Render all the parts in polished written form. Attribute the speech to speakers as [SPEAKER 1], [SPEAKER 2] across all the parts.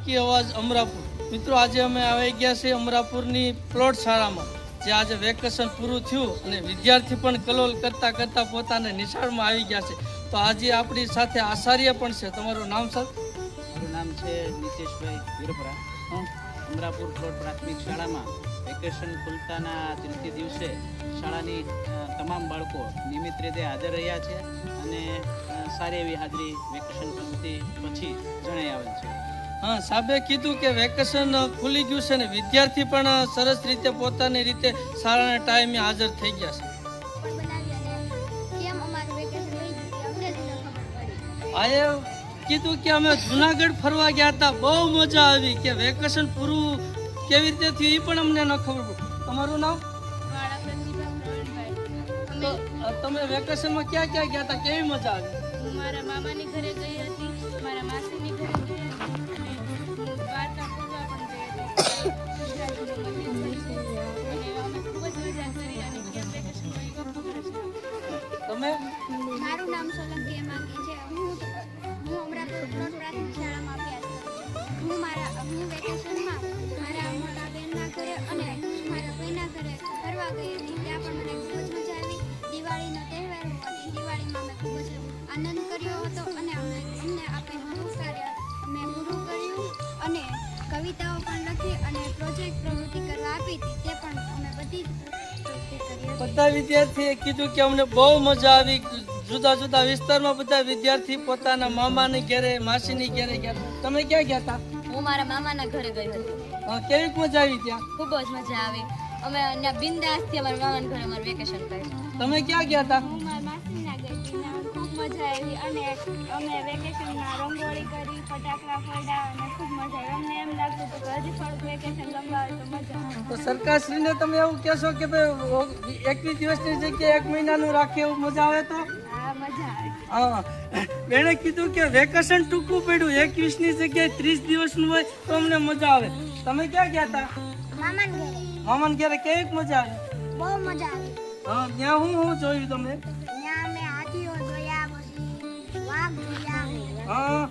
[SPEAKER 1] કી અવાજ અમરાપુર। મિત્રો આજે અમે આવી ગયા છે અમરાપુરની પ્લોટ શાળામાં, જે આજે વેકેશન પૂરું થયું અને વિદ્યાર્થી પણ કલોલ કરતા કરતા પોતાને નિશાળમાં આવી ગયા છે। તો આજે આપણી સાથે આચાર્ય પણ છે। તમારું નામ સર?
[SPEAKER 2] મારું નામ છે નીતેશભાઈ વીરપરા। અમરાપુર પ્લોટ પ્રાથમિક શાળામાં વેકેશન ખુલતાના ત્રીજે દિવસે શાળાની તમામ બાળકો નિયમિત રીતે હાજર રહ્યા છે અને સારી એવી હાજરી વેકેશન પછી જણાઈ આવેલ છે।
[SPEAKER 1] હા, સાહેબે કીધું કે વેકેશન ખુલી ગયું છે ને વિદ્યાર્થી પણ સરસ રીતે પોતાની રીતે શાળાના ટાઈમે હાજર થઈ ગયા છે। આ કીધું કે અમે જુનાગઢ ફરવા ગયા હતા, બહુ મજા આવી, કે વેકેશન પૂરું કેવી રીતે થયું એ પણ અમને ન ખબર પડી। તમારું નામ? તો તમે વેકેશનમાં ક્યાં ક્યાં ગયા હતા, કેવી મજા આવી?
[SPEAKER 3] મારા મામાની ઘરે ગઈ હતી, મારા માસીની ઘરે ગઈ હતી અને દ્વારકા ફરવા પણ ગઈ હતી। અને અમે ખૂબ જ મજા કરી અને કેમ વેકેશન ગયું ખબર છે।
[SPEAKER 1] તમે?
[SPEAKER 4] મારું નામ સોલંકી હેમાંગી છે। હું અમરાપુર પ્લોટ પ્રાથમિક શાળામાં અભ્યાસ કરું છું। હું વેકેશનમાં મારા મોટા બહેનના ઘરે અને મારા ભાઈના ઘરે ફરવા ગઈ હતી। ત્યાં પણ મને ખૂબ જ મજા આવી। દિવાળીનો તહેવાર હોવાથી દિવાળીમાં અમે ખૂબ જ આનંદ કર્યો હતો અને અમને આપેલું કાર્ય અમે પૂરું કર્યું અને કવિતાઓ પણ લખી અને પ્રોજેક્ટ પ્રવૃત્તિ કરવા આપી હતી, તે પણ અમે બધી જ પ્રવૃત્તિ કરી હતી।
[SPEAKER 1] બધા વિદ્યાર્થીએ કીધું કે અમને બહુ મજા આવી। જુદા જુદા વિસ્તારમાં બધા વિદ્યાર્થી પોતાના મામાની ઘરે, માસીની ઘરે ગયા। તમે ક્યાં ગયા હતા?
[SPEAKER 3] હું મારા મામાના ઘરે ગઈ હતી,
[SPEAKER 1] કેવી મજા આવી ત્યાં?
[SPEAKER 3] ખૂબ જ મજા આવી। અમે ત્યાં બિંદાસથી અમારા મામાના ઘરે અમારું વેકેશન કર્યું।
[SPEAKER 1] તમે ક્યાં ગયા હતા?
[SPEAKER 4] હું મારા માસીના ગઈ હતી, ખૂબ મજા આવી અને અમે વેકેશનમાં રંગોળી કરી, ફટાકડા ફોડ્યા અને ખૂબ મજા આવી। અમને એમ લાગતું હતું કે હજી થોડુંક વેકેશન લંબાવે તો મજા આવે।
[SPEAKER 1] તો સરકારશ્રીને તમે એવું કહેશો કે ભાઈ 21 દિવસની જગ્યાએ 1 મહિનાનું રાખે, એવું મજા આવે તો?
[SPEAKER 4] હા, મજા આવે।
[SPEAKER 1] હા, બેને કીધું કે વેકેશન ટૂંકું પડ્યું, 21ની જગ્યાએ 30 દિવસનું હોય તો અમને મજા આવે। તમે ક્યાં ગયા હતા?
[SPEAKER 4] મામાના ઘરે
[SPEAKER 1] મામાના ઘરે કેવી મજા આવી?
[SPEAKER 4] બહુ મજા આવી।
[SPEAKER 1] હા, ત્યાં હું જોયું તમે?
[SPEAKER 4] ત્યાં અમે હાથીઓ જોયા, પછી વાઘ જોયા।
[SPEAKER 1] હા,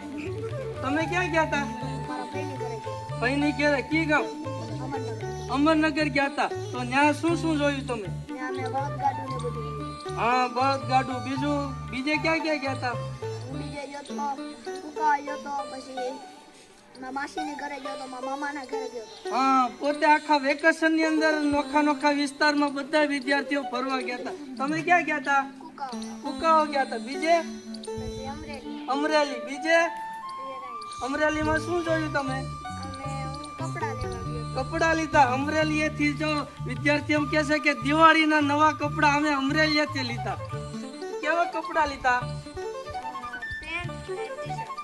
[SPEAKER 1] તમે ક્યાં ગયા હતા?
[SPEAKER 4] મારા ભાઈની ઘરે ગયા,
[SPEAKER 1] ભાઈની ઘરે કી ગામ?
[SPEAKER 4] અમરનગર।
[SPEAKER 1] અમરનગર ગયા હતા। તો ત્યાં શું જોયું તમે?
[SPEAKER 4] ત્યાં અમે બળદગાડું ને બધું જોયું।
[SPEAKER 1] હા, બળદગાડું। બીજે ક્યાં ક્યાં ગયા હતા?
[SPEAKER 4] હું બીજે ગયો તો કુકા ગયો તો, પછી મારા માસીની ઘરે ગયો તો, મારા મામાના ઘરે ગયો તો।
[SPEAKER 1] હા, પોતે આખા વેકેશન ની અંદર નોખા વિસ્તારમાં બધા વિદ્યાર્થીઓ ફરવા ગયા હતા। તમે ક્યાં ગયા હતા? કુકાઓ ગયા હતા। બીજે?
[SPEAKER 4] પછી અમરેલી।
[SPEAKER 1] અમરેલી। બીજે? અમરેલીમાં શું જોયું તમે?
[SPEAKER 4] હું કપડાં લેવા ગયો
[SPEAKER 1] કપડા લીધા અમરેલીએથી। જો વિદ્યાર્થીઓ એમ કહે છે કે દિવાળીના નવા કપડા અમે અમરેલીએથી લીધા। કેવા કપડા લીધા?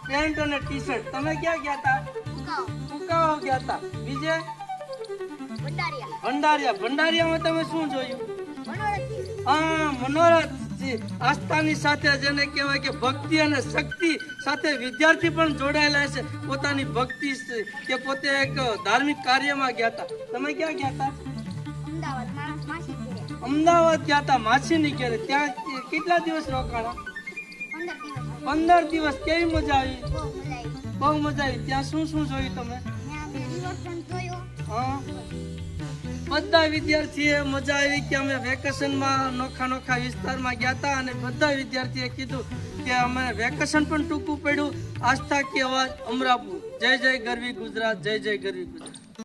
[SPEAKER 1] પેન્ટ અને ટી શર્ટ। તમે ક્યાં ગયા હતા? કુકાઓ ગયા હતા। બીજે? ભંડારિયામાં તમે શું જોયું? હા, મનોરથ। આસ્થાની સાથે, જેને કહેવાય કે ભક્તિ અને શક્તિ સાથે વિદ્યાર્થી પણ જોડાયેલા છે પોતાની ભક્તિ કે પોતે એક ધાર્મિક કાર્યમાં ગયા હતા। તમે ક્યાં ગયા હતા? અમદાવાદ ગયા હતા, માસીની ઘરે। ત્યાં કેટલા દિવસ રોકાણા? 15 દિવસ। કેવી મજા આવી? બહુ મજા આવી। ત્યાં શું જોયું તમે? હા, બધા વિદ્યાર્થીએ મજા આવી કે અમે વેકેશનમાં નોખા વિસ્તારમાં ગયા હતા અને બધા વિદ્યાર્થીએ કીધું કે અમે વેકેશન પણ ટૂંકું પડ્યું। આસ્થા કી અવાજ અમરાપુર। જય જય ગરવી ગુજરાત, જય જય ગરવી ગુજરાત।